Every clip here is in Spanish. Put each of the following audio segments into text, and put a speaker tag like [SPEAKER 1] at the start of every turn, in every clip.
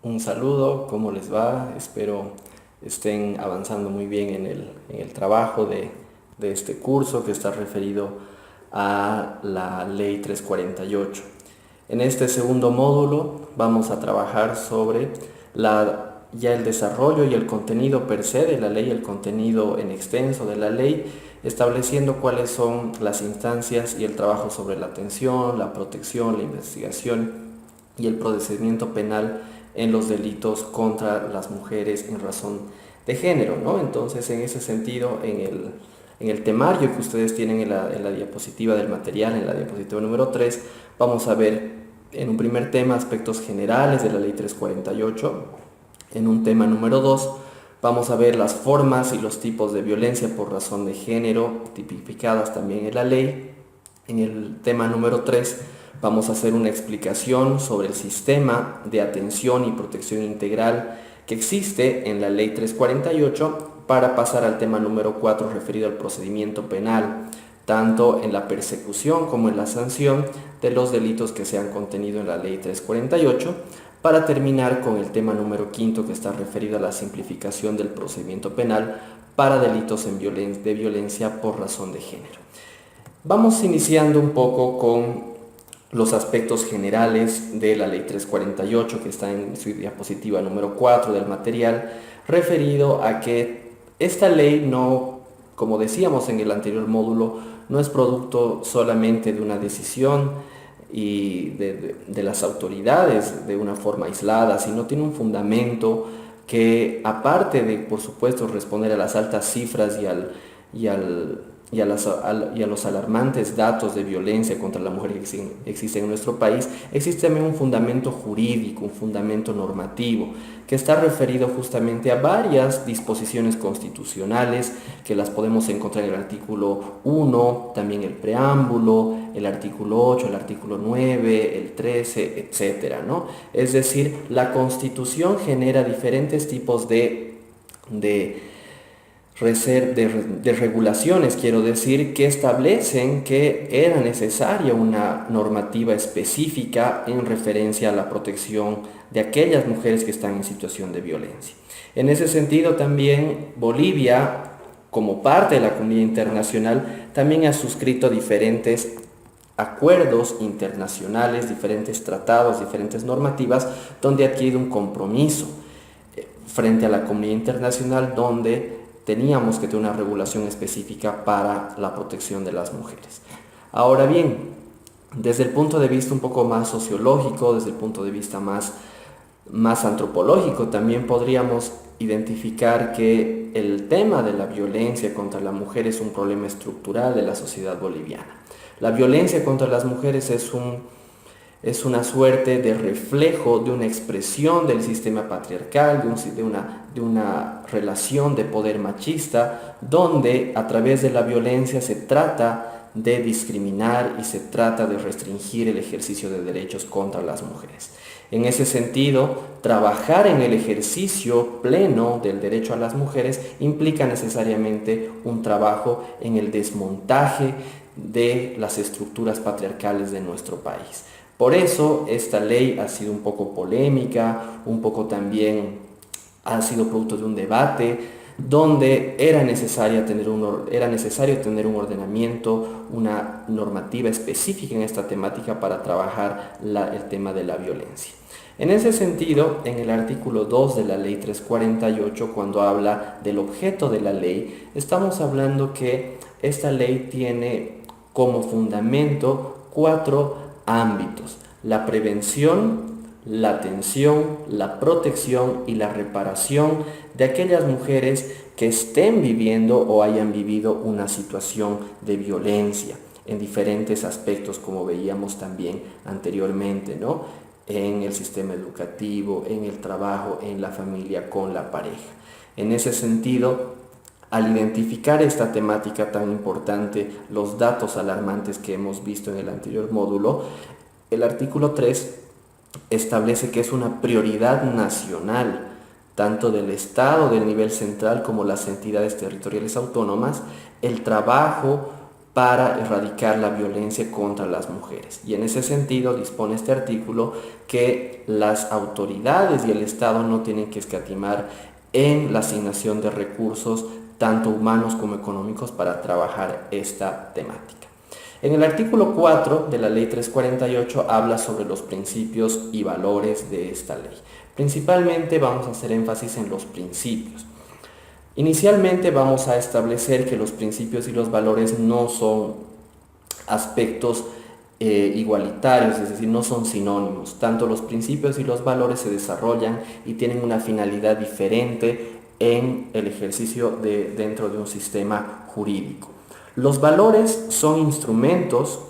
[SPEAKER 1] Un saludo, ¿cómo les va? Espero estén avanzando muy bien en el trabajo de este curso que está referido a la Ley 348. En este segundo módulo vamos a trabajar sobre ya el desarrollo y el contenido per se de la ley, el contenido en extenso de la ley, estableciendo cuáles son las instancias y el trabajo sobre la atención, la protección, la investigación y el procedimiento penal en los delitos contra las mujeres en razón de género, ¿no? Entonces, en ese sentido, en el temario que ustedes tienen en la diapositiva del material, en la diapositiva número 3, vamos a ver en un primer tema aspectos generales de la ley 348. En un tema número 2 vamos a ver las formas y los tipos de violencia por razón de género tipificadas también en la ley. En el tema número 3 vamos a hacer una explicación sobre el sistema de atención y protección integral que existe en la ley 348 para pasar al tema número 4 referido al procedimiento penal, tanto en la persecución como en la sanción de los delitos que se han contenido en la ley 348, para terminar con el tema número 5 que está referido a la simplificación del procedimiento penal para delitos de violencia por razón de género. Vamos iniciando un poco con los aspectos generales de la ley 348 que está en su diapositiva número 4 del material, referido a que esta ley no, como decíamos en el anterior módulo, no es producto solamente de una decisión y de las autoridades de una forma aislada, sino tiene un fundamento que, aparte de, por supuesto, responder a las altas cifras y al y a los alarmantes datos de violencia contra la mujer que existen en nuestro país, existe también un fundamento jurídico, un fundamento normativo, que está referido justamente a varias disposiciones constitucionales, que las podemos encontrar en el artículo 1, también el preámbulo, el artículo 8, el artículo 9, el 13, etcétera, ¿no? Es decir, la Constitución genera diferentes tipos de regulaciones, quiero decir, que establecen que era necesaria una normativa específica en referencia a la protección de aquellas mujeres que están en situación de violencia. En ese sentido, también Bolivia, como parte de la comunidad internacional, también ha suscrito diferentes acuerdos internacionales, diferentes tratados, diferentes normativas, donde ha adquirido un compromiso frente a la comunidad internacional, donde teníamos que tener una regulación específica para la protección de las mujeres. Ahora bien, desde el punto de vista un poco más sociológico, desde el punto de vista más antropológico, también podríamos identificar que el tema de la violencia contra la mujer es un problema estructural de la sociedad boliviana. La violencia contra las mujeres es una suerte de reflejo de una expresión del sistema patriarcal, de una relación de poder machista, donde a través de la violencia se trata de discriminar y se trata de restringir el ejercicio de derechos contra las mujeres. En ese sentido, trabajar en el ejercicio pleno del derecho a las mujeres implica necesariamente un trabajo en el desmontaje de las estructuras patriarcales de nuestro país. Por eso esta ley ha sido un poco polémica, un poco también ha sido producto de un debate donde era necesario tener un ordenamiento, una normativa específica en esta temática para trabajar el tema de la violencia. En ese sentido, en el artículo 2 de la ley 348, cuando habla del objeto de la ley, estamos hablando que esta ley tiene como fundamento 4 ámbitos: la prevención, la atención, la protección y la reparación de aquellas mujeres que estén viviendo o hayan vivido una situación de violencia en diferentes aspectos, como veíamos también anteriormente, ¿no? En el sistema educativo, en el trabajo, en la familia, con la pareja. En ese sentido, al identificar esta temática tan importante, los datos alarmantes que hemos visto en el anterior módulo, el artículo 3 establece que es una prioridad nacional, tanto del Estado, del nivel central, como las entidades territoriales autónomas, el trabajo para erradicar la violencia contra las mujeres. Y en ese sentido dispone este artículo que las autoridades y el Estado no tienen que escatimar en la asignación de recursos, tanto humanos como económicos, para trabajar esta temática. En el artículo 4 de la Ley 348 habla sobre los principios y valores de esta ley. Principalmente vamos a hacer énfasis en los principios. Inicialmente vamos a establecer que los principios y los valores no son aspectos igualitarios, es decir, no son sinónimos. Tanto los principios y los valores se desarrollan y tienen una finalidad diferente en el ejercicio dentro de un sistema jurídico. Los valores son instrumentos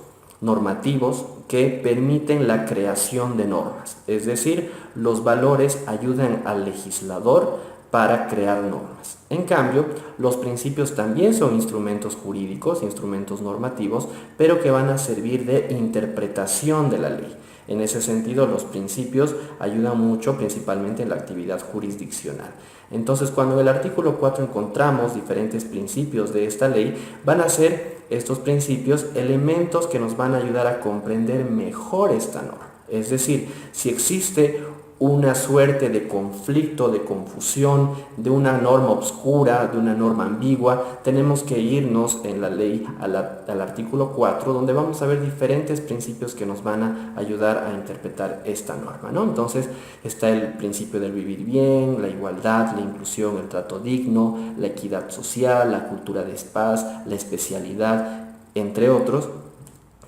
[SPEAKER 1] normativos que permiten la creación de normas, es decir, los valores ayudan al legislador para crear normas. En cambio, los principios también son instrumentos jurídicos, instrumentos normativos, pero que van a servir de interpretación de la ley. En ese sentido, los principios ayudan mucho principalmente en la actividad jurisdiccional. Entonces, cuando en el artículo 4 encontramos diferentes principios de esta ley, van a ser estos principios elementos que nos van a ayudar a comprender mejor esta norma. Es decir, si existe una suerte de conflicto, de confusión, de una norma oscura, de una norma ambigua, tenemos que irnos en la ley al artículo 4, donde vamos a ver diferentes principios que nos van a ayudar a interpretar esta norma, ¿no? Entonces está el principio del vivir bien, la igualdad, la inclusión, el trato digno, la equidad social, la cultura de paz, la especialidad, entre otros,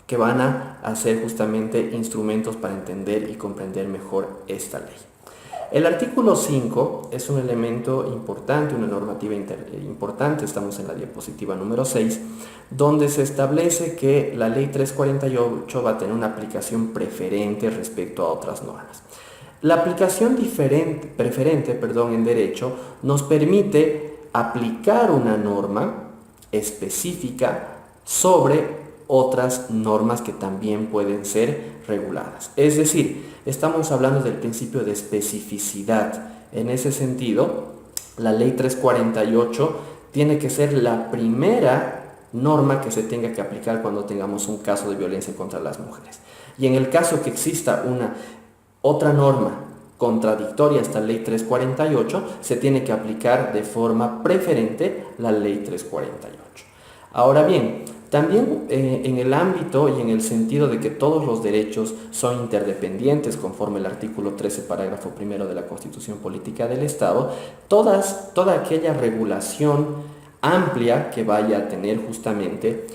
[SPEAKER 1] que van a ser justamente instrumentos para entender y comprender mejor esta ley. El artículo 5 es un elemento importante, una normativa importante, estamos en la diapositiva número 6, donde se establece que la ley 348 va a tener una aplicación preferente respecto a otras normas. La aplicación preferente en derecho nos permite aplicar una norma específica sobre otras normas que también pueden ser reguladas. Es decir, estamos hablando del principio de especificidad. En ese sentido, la ley 348 tiene que ser la primera norma que se tenga que aplicar cuando tengamos un caso de violencia contra las mujeres. Y en el caso que exista una otra norma contradictoria a esta ley 348, se tiene que aplicar de forma preferente la ley 348. Ahora bien, también en el ámbito y en el sentido de que todos los derechos son interdependientes conforme el artículo 13, parágrafo primero de la Constitución Política del Estado, toda aquella regulación amplia que vaya a tener justamente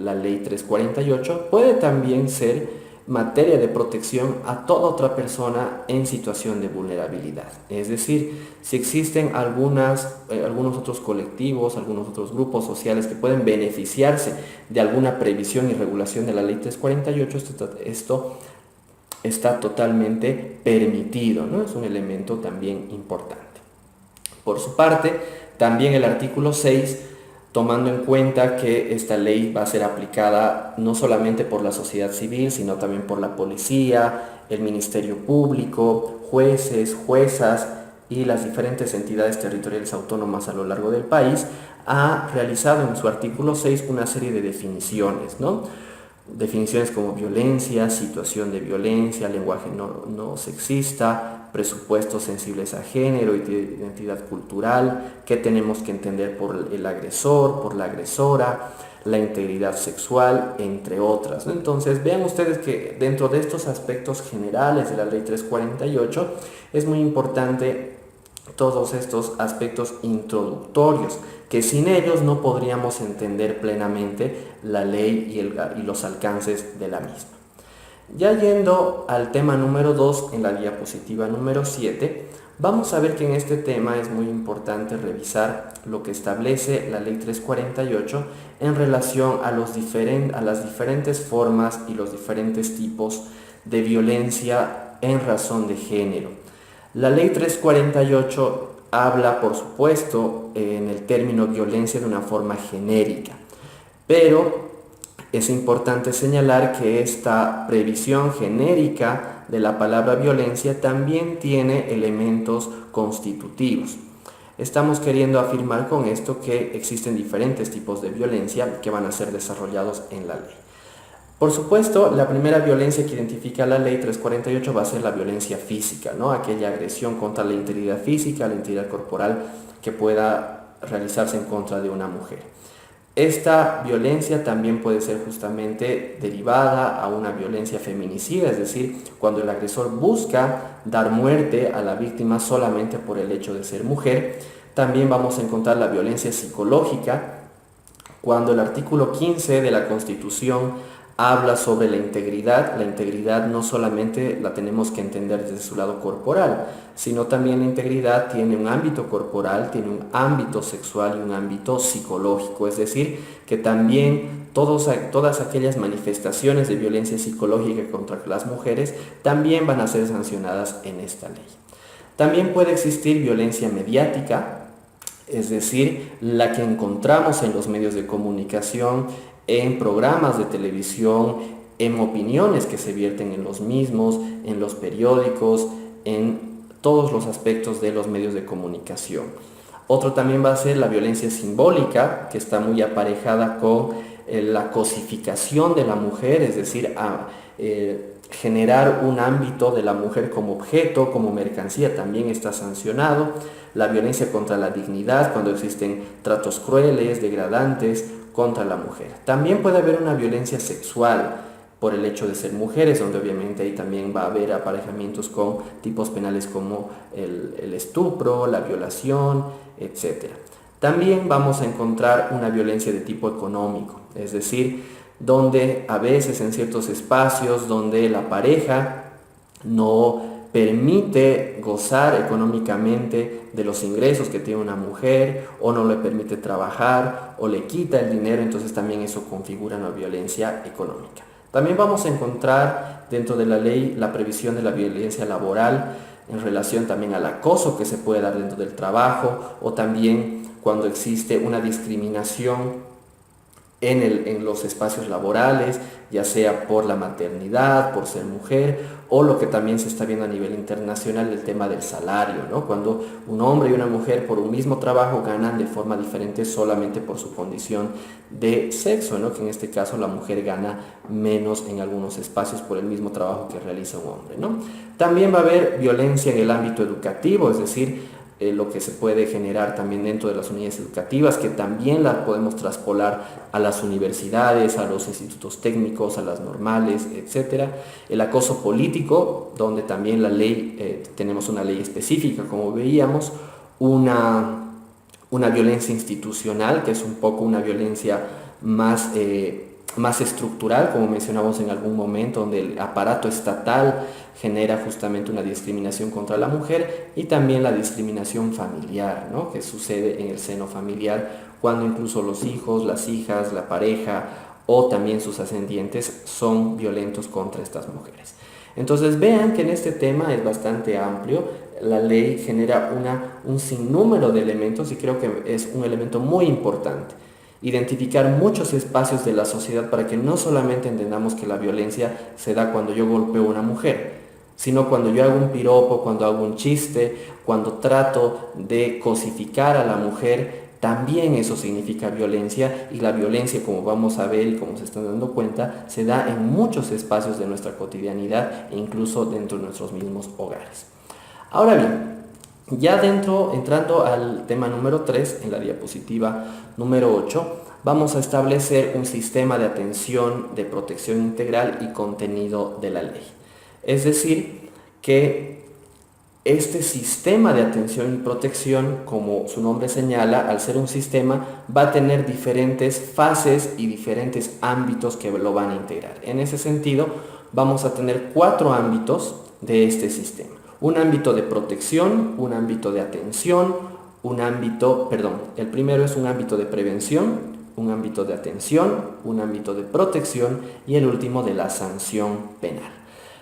[SPEAKER 1] la ley 348 puede también ser materia de protección a toda otra persona en situación de vulnerabilidad. Es decir, si existen algunos otros colectivos, algunos otros grupos sociales que pueden beneficiarse de alguna previsión y regulación de la ley 348, esto está totalmente permitido, ¿no? Es un elemento también importante. Por su parte, también el artículo 6, tomando en cuenta que esta ley va a ser aplicada no solamente por la sociedad civil, sino también por la policía, el Ministerio Público, jueces, juezas y las diferentes entidades territoriales autónomas a lo largo del país, ha realizado en su artículo 6 una serie de definiciones, ¿no? Definiciones como violencia, situación de violencia, lenguaje no sexista, presupuestos sensibles a género, identidad cultural, qué tenemos que entender por el agresor, por la agresora, la integridad sexual, entre otras, ¿no? Entonces vean ustedes que dentro de estos aspectos generales de la ley 348 es muy importante todos estos aspectos introductorios, que sin ellos no podríamos entender plenamente la ley y los alcances de la misma. Ya yendo al tema número 2, en la diapositiva número 7, vamos a ver que en este tema es muy importante revisar lo que establece la ley 348 en relación a las diferentes formas y los diferentes tipos de violencia en razón de género. La ley 348 habla, por supuesto, en el término violencia de una forma genérica, pero es importante señalar que esta previsión genérica de la palabra violencia también tiene elementos constitutivos. Estamos queriendo afirmar con esto que existen diferentes tipos de violencia que van a ser desarrollados en la ley. Por supuesto, la primera violencia que identifica la ley 348 va a ser la violencia física, ¿no? Aquella agresión contra la integridad física, la integridad corporal que pueda realizarse en contra de una mujer. Esta violencia también puede ser justamente derivada a una violencia feminicida, es decir, cuando el agresor busca dar muerte a la víctima solamente por el hecho de ser mujer. También vamos a encontrar la violencia psicológica, cuando el artículo 15 de la Constitución habla sobre la integridad no solamente la tenemos que entender desde su lado corporal, sino también la integridad tiene un ámbito corporal, tiene un ámbito sexual y un ámbito psicológico, es decir, que también todas aquellas manifestaciones de violencia psicológica contra las mujeres también van a ser sancionadas en esta ley. También puede existir violencia mediática, es decir, la que encontramos en los medios de comunicación, en programas de televisión, en opiniones que se vierten en los mismos, en los periódicos, en todos los aspectos de los medios de comunicación. Otro también va a ser la violencia simbólica, que está muy aparejada con la cosificación de la mujer, es decir, generar un ámbito de la mujer como objeto, como mercancía, también está sancionado. La violencia contra la dignidad, cuando existen tratos crueles, degradantes contra la mujer. También puede haber una violencia sexual por el hecho de ser mujeres, donde obviamente ahí también va a haber aparejamientos con tipos penales como el estupro, la violación, etc. También vamos a encontrar una violencia de tipo económico, es decir, donde a veces en ciertos espacios donde la pareja no permite gozar económicamente de los ingresos que tiene una mujer, o no le permite trabajar, o le quita el dinero, entonces también eso configura una violencia económica. También vamos a encontrar dentro de la ley la previsión de la violencia laboral en relación también al acoso que se puede dar dentro del trabajo, o también cuando existe una discriminación en los espacios laborales, ya sea por la maternidad, por ser mujer, o lo que también se está viendo a nivel internacional, el tema del salario, ¿no? Cuando un hombre y una mujer por un mismo trabajo ganan de forma diferente solamente por su condición de sexo, ¿no? Que en este caso la mujer gana menos en algunos espacios por el mismo trabajo que realiza un hombre, ¿no? También va a haber violencia en el ámbito educativo, es decir, lo que se puede generar también dentro de las unidades educativas, que también la podemos traspolar a las universidades, a los institutos técnicos, a las normales, etc. El acoso político, donde también la ley, tenemos una ley específica, como veíamos, una violencia institucional, que es un poco una violencia más estructural, como mencionamos en algún momento, donde el aparato estatal genera justamente una discriminación contra la mujer, y también la discriminación familiar, ¿no? Que sucede en el seno familiar, cuando incluso los hijos, las hijas, la pareja o también sus ascendientes son violentos contra estas mujeres. Entonces vean que en este tema es bastante amplio. La ley genera un sinnúmero de elementos, y creo que es un elemento muy importante identificar muchos espacios de la sociedad para que no solamente entendamos que la violencia se da cuando yo golpeo a una mujer, sino cuando yo hago un piropo, cuando hago un chiste, cuando trato de cosificar a la mujer, también eso significa violencia. Y la violencia, como vamos a ver y como se están dando cuenta, se da en muchos espacios de nuestra cotidianidad e incluso dentro de nuestros mismos hogares. Ahora bien, ya entrando al tema número 3, en la diapositiva número 8, vamos a establecer un sistema de atención, de protección integral y contenido de la ley. Es decir, que este sistema de atención y protección, como su nombre señala, al ser un sistema, va a tener diferentes fases y diferentes ámbitos que lo van a integrar. En ese sentido, vamos a tener 4 ámbitos de este sistema. Un ámbito de protección, un ámbito de atención, el primero es un ámbito de prevención, un ámbito de atención, un ámbito de protección y el último de la sanción penal.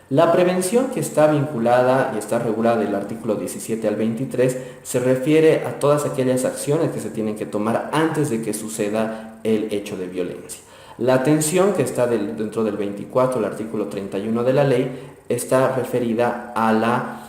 [SPEAKER 1] La prevención, que está vinculada y está regulada del artículo 17 al 23, se refiere a todas aquellas acciones que se tienen que tomar antes de que suceda el hecho de violencia. La atención, que está dentro del 24, el artículo 31 de la ley, está referida a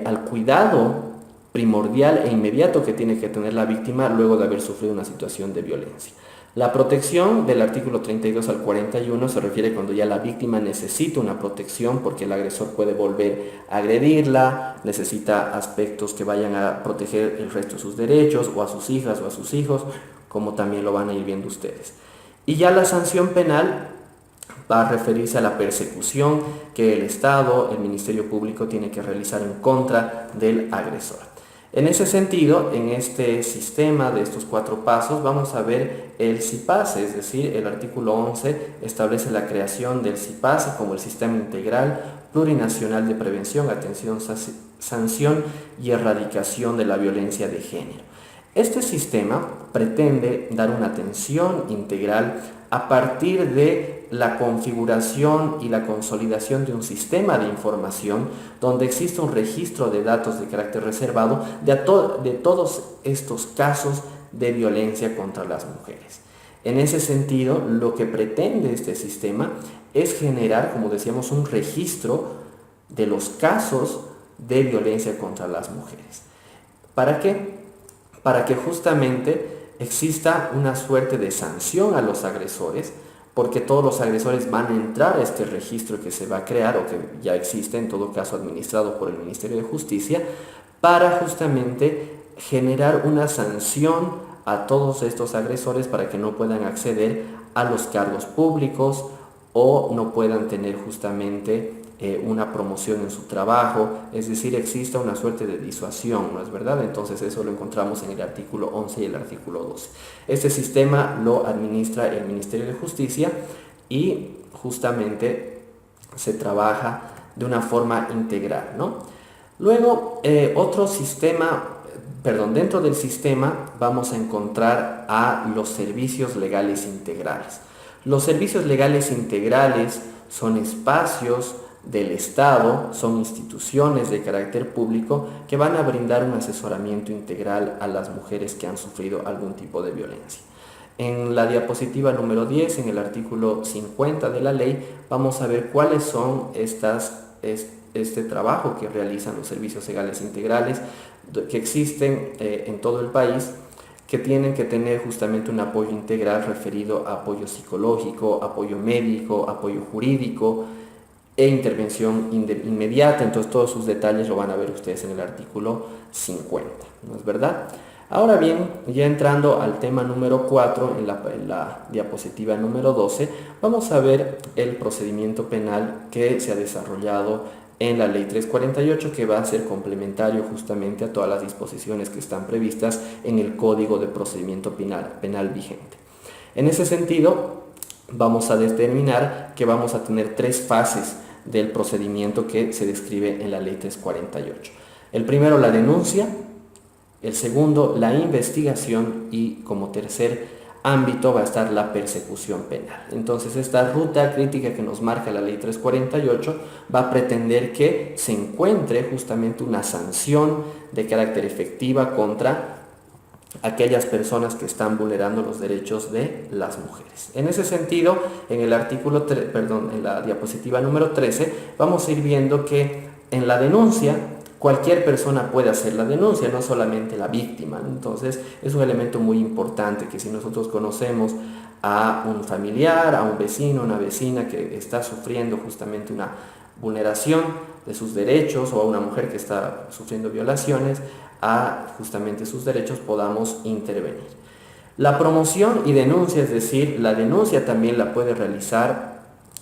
[SPEAKER 1] al cuidado primordial e inmediato que tiene que tener la víctima luego de haber sufrido una situación de violencia. La protección del artículo 32 al 41 se refiere cuando ya la víctima necesita una protección porque el agresor puede volver a agredirla, necesita aspectos que vayan a proteger el resto de sus derechos, o a sus hijas o a sus hijos, como también lo van a ir viendo ustedes. Y ya la sanción penal va a referirse a la persecución que el Estado, el Ministerio Público, tiene que realizar en contra del agresor. En ese sentido, en este sistema de estos 4 pasos, vamos a ver el CIPAS, es decir, el artículo 11 establece la creación del CIPAS como el Sistema Integral Plurinacional de Prevención, Atención, Sanción y Erradicación de la Violencia de Género. Este sistema pretende dar una atención integral a partir de la configuración y la consolidación de un sistema de información donde existe un registro de datos de carácter reservado de todos estos casos de violencia contra las mujeres. En ese sentido, lo que pretende este sistema es generar, como decíamos, un registro de los casos de violencia contra las mujeres. ¿Para qué? Para que justamente exista una suerte de sanción a los agresores, porque todos los agresores van a entrar a este registro que se va a crear o que ya existe, en todo caso administrado por el Ministerio de Justicia, para justamente generar una sanción a todos estos agresores para que no puedan acceder a los cargos públicos o no puedan tener justamente una promoción en su trabajo, es decir, exista una suerte de disuasión, ¿no es verdad? Entonces eso lo encontramos en el artículo 11 y el artículo 12. Este sistema lo administra el Ministerio de Justicia y justamente se trabaja de una forma integral, ¿no? Luego, dentro del sistema vamos a encontrar a los servicios legales integrales. Los servicios legales integrales son espacios del Estado, son instituciones de carácter público que van a brindar un asesoramiento integral a las mujeres que han sufrido algún tipo de violencia. En la diapositiva número 10, en el artículo 50 de la ley, vamos a ver cuáles son este trabajo que realizan los servicios legales integrales que existen en todo el país, que tienen que tener justamente un apoyo integral referido a apoyo psicológico, apoyo médico, apoyo jurídico e intervención inmediata. Entonces todos sus detalles lo van a ver ustedes en el artículo 50, ¿no es verdad? Ahora bien, ya entrando al tema número 4, en la diapositiva número 12, vamos a ver el procedimiento penal que se ha desarrollado en la ley 348, que va a ser complementario justamente a todas las disposiciones que están previstas en el Código de Procedimiento Penal vigente. En ese sentido, vamos a determinar que vamos a tener 3 fases del procedimiento que se describe en la ley 348. El primero, la denuncia; el segundo, la investigación; y como tercer ámbito va a estar la persecución penal. Entonces esta ruta crítica que nos marca la ley 348 va a pretender que se encuentre justamente una sanción de carácter efectiva contra aquellas personas que están vulnerando los derechos de las mujeres. En ese sentido, en la diapositiva número 13, vamos a ir viendo que en la denuncia cualquier persona puede hacer la denuncia, no solamente la víctima. Entonces es un elemento muy importante que si nosotros conocemos a un familiar, a un vecino, una vecina que está sufriendo justamente una vulneración de sus derechos, o a una mujer que está sufriendo violaciones a justamente sus derechos, podamos intervenir. La promoción y denuncia, es decir, la denuncia también la puede realizar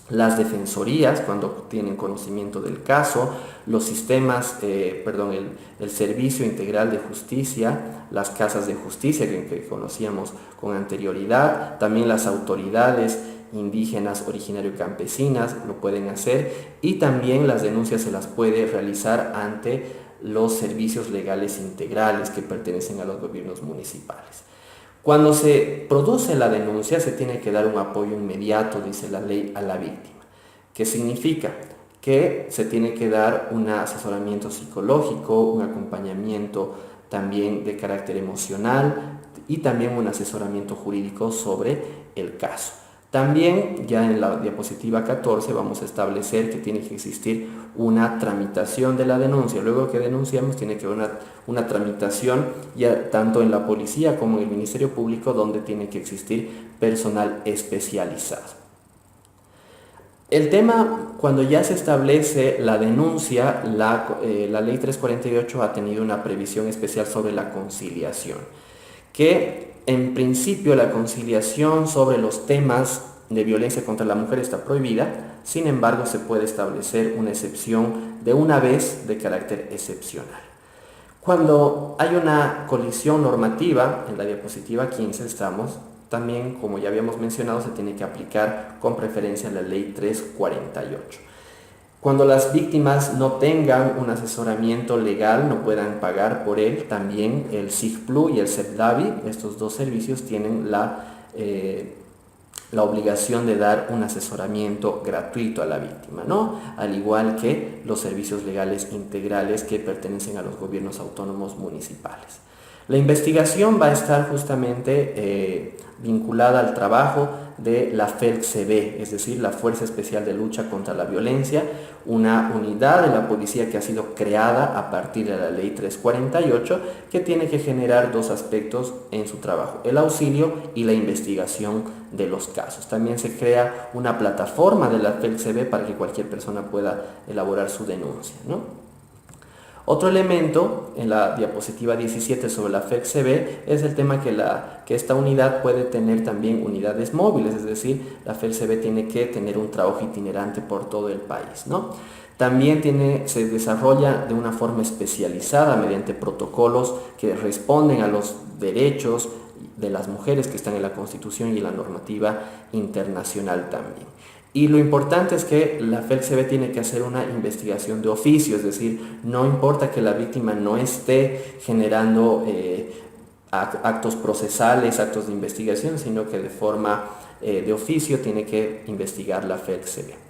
[SPEAKER 1] las defensorías cuando tienen conocimiento del caso, los sistemas, el Servicio Integral de Justicia, las casas de justicia que conocíamos con anterioridad, también las autoridades indígenas, originario y campesinas lo pueden hacer, y también las denuncias se las puede realizar ante los servicios legales integrales que pertenecen a los gobiernos municipales. Cuando se produce la denuncia se tiene que dar un apoyo inmediato, dice la ley, a la víctima. ¿Qué significa? Que se tiene que dar un asesoramiento psicológico, un acompañamiento también de carácter emocional y también un asesoramiento jurídico sobre el caso. También ya en la diapositiva 14 vamos a establecer que tiene que existir una tramitación de la denuncia. Luego que denunciamos tiene que haber una tramitación ya tanto en la policía como en el Ministerio Público, donde tiene que existir personal especializado. El tema, cuando ya se establece la denuncia, la ley 348 ha tenido una previsión especial sobre la conciliación, que en principio la conciliación sobre los temas de violencia contra la mujer está prohibida. Sin embargo, se puede establecer una excepción de una vez de carácter excepcional. Cuando hay una colisión normativa, en la diapositiva 15 estamos, también, como ya habíamos mencionado, se tiene que aplicar con preferencia la ley 348. Cuando las víctimas no tengan un asesoramiento legal, no puedan pagar por él, también el SIGPLU y el CEPDAVI, estos dos servicios tienen la obligación de dar un asesoramiento gratuito a la víctima, ¿no? Al igual que los servicios legales integrales que pertenecen a los gobiernos autónomos municipales. La investigación va a estar justamente vinculada al trabajo de la FELCB, es decir, la Fuerza Especial de Lucha contra la Violencia, una unidad de la policía que ha sido creada a partir de la ley 348, que tiene que generar dos aspectos en su trabajo: el auxilio y la investigación de los casos. También se crea una plataforma de la FELCB para que cualquier persona pueda elaborar su denuncia, ¿no? Otro elemento en la diapositiva 17 sobre la FELCB es el tema que esta unidad puede tener también unidades móviles, es decir, la FELCB tiene que tener un trabajo itinerante por todo el país, ¿no? También se desarrolla de una forma especializada mediante protocolos que responden a los derechos de las mujeres que están en la Constitución y en la normativa internacional también. Y lo importante es que la FELCB tiene que hacer una investigación de oficio, es decir, no importa que la víctima no esté generando actos procesales, actos de investigación, sino que de forma de oficio tiene que investigar la FELCB.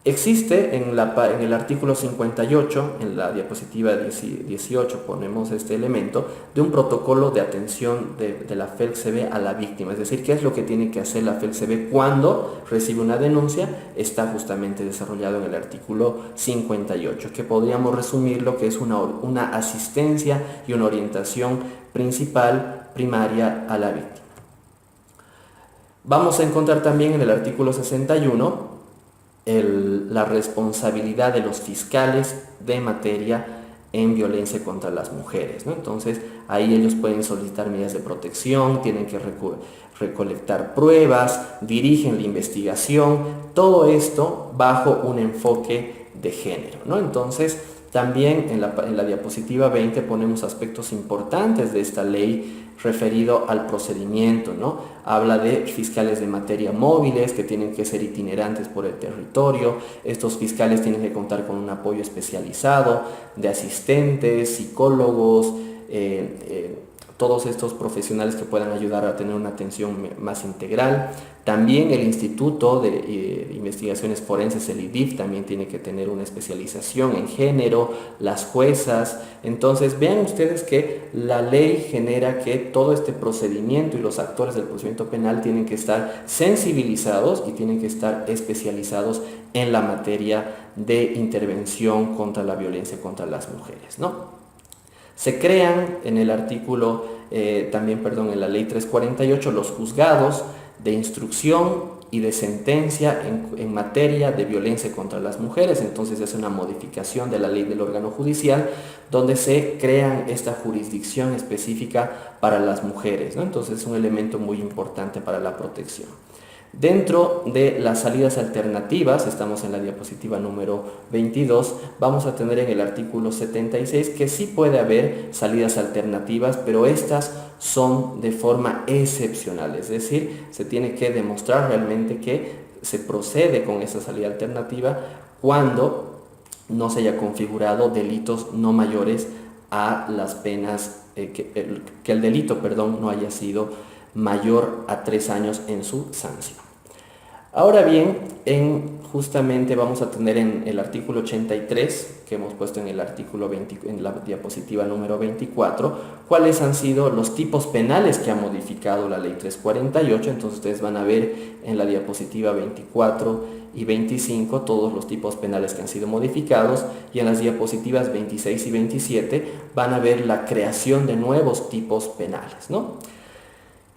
[SPEAKER 1] Existe en el artículo 58, en la diapositiva 18 ponemos este elemento de un protocolo de atención de la FELCB a la víctima, es decir, qué es lo que tiene que hacer la FELCB cuando recibe una denuncia. Está justamente desarrollado en el artículo 58, que podríamos resumirlo que es una asistencia y una orientación primaria a la víctima. Vamos a encontrar también en el artículo 61 la responsabilidad de los fiscales de materia en violencia contra las mujeres, ¿no? Entonces, ahí ellos pueden solicitar medidas de protección, tienen que recolectar pruebas, dirigen la investigación, todo esto bajo un enfoque de género, ¿no? Entonces, también en la diapositiva 20 ponemos aspectos importantes de esta ley referido al procedimiento, ¿no? Habla de fiscales de materia móviles que tienen que ser itinerantes por el territorio. Estos fiscales tienen que contar con un apoyo especializado de asistentes, psicólogos, todos estos profesionales que puedan ayudar a tener una atención más integral. También el Instituto de Investigaciones Forenses, el IDIF, también tiene que tener una especialización en género, las juezas. Entonces, vean ustedes que la ley genera que todo este procedimiento y los actores del procedimiento penal tienen que estar sensibilizados y tienen que estar especializados en la materia de intervención contra la violencia contra las mujeres, ¿no? Se crean en el artículo, en la ley 348, los juzgados de instrucción y de sentencia en materia de violencia contra las mujeres. Entonces es una modificación de la ley del órgano judicial donde se crean esta jurisdicción específica para las mujeres, ¿no? Entonces es un elemento muy importante para la protección. Dentro de las salidas alternativas, estamos en la diapositiva número 22, vamos a tener en el artículo 76 que sí puede haber salidas alternativas, pero estas son de forma excepcional, es decir, se tiene que demostrar realmente que se procede con esa salida alternativa cuando no se haya configurado delitos no mayores a las penas, que el delito, no haya sido mayor a 3 años en su sanción. Ahora bien, en justamente vamos a tener en el artículo 83, que hemos puesto en el artículo 20, en la diapositiva número 24, cuáles han sido los tipos penales que ha modificado la ley 348. Entonces ustedes van a ver en la diapositiva 24 y 25 todos los tipos penales que han sido modificados, y en las diapositivas 26 y 27 van a ver la creación de nuevos tipos penales, ¿no?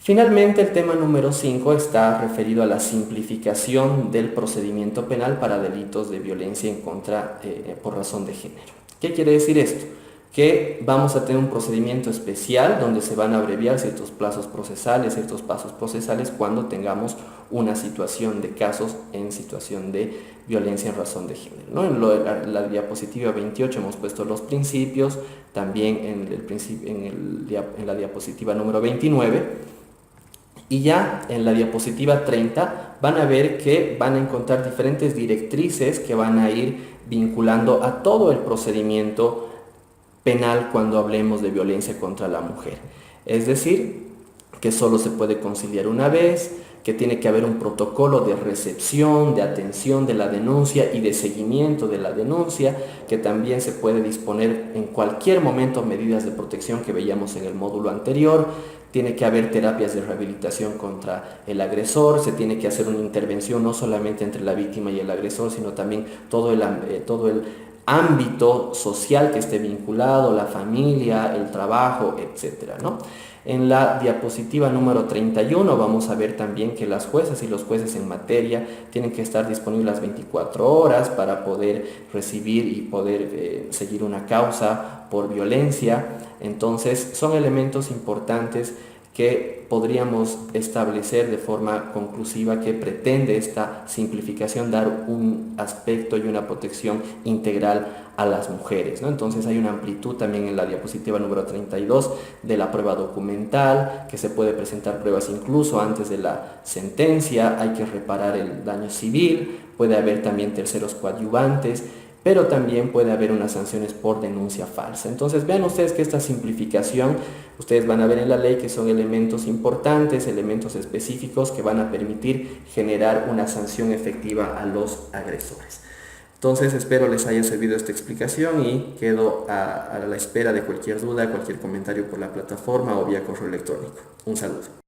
[SPEAKER 1] Finalmente, el tema número 5 está referido a la simplificación del procedimiento penal para delitos de violencia en contra por razón de género. ¿Qué quiere decir esto? Que vamos a tener un procedimiento especial donde se van a abreviar ciertos plazos procesales, ciertos pasos procesales cuando tengamos una situación de casos en situación de violencia en razón de género, ¿no? En la diapositiva 28 hemos puesto los principios, también en la diapositiva número 29. Y ya en la diapositiva 30 van a ver que van a encontrar diferentes directrices que van a ir vinculando a todo el procedimiento penal cuando hablemos de violencia contra la mujer. Es decir, que solo se puede conciliar una vez, que tiene que haber un protocolo de recepción, de atención de la denuncia y de seguimiento de la denuncia, que también se puede disponer en cualquier momento medidas de protección que veíamos en el módulo anterior. Tiene que haber terapias de rehabilitación contra el agresor, se tiene que hacer una intervención no solamente entre la víctima y el agresor, sino también todo el ámbito social que esté vinculado, la familia, el trabajo, etcétera, ¿no? En la diapositiva número 31 vamos a ver también que las juezas y los jueces en materia tienen que estar disponibles las 24 horas para poder recibir y poder seguir una causa por violencia. Entonces son elementos importantes que podríamos establecer de forma conclusiva que pretende esta simplificación dar un aspecto y una protección integral a las mujeres, ¿no? Entonces hay una amplitud también en la diapositiva número 32 de la prueba documental, que se puede presentar pruebas incluso antes de la sentencia, hay que reparar el daño civil, puede haber también terceros coadyuvantes, pero también puede haber unas sanciones por denuncia falsa. Entonces vean ustedes que esta simplificación, ustedes van a ver en la ley que son elementos importantes, elementos específicos que van a permitir generar una sanción efectiva a los agresores. Entonces espero les haya servido esta explicación y quedo a la espera de cualquier duda, cualquier comentario por la plataforma o vía correo electrónico. Un saludo.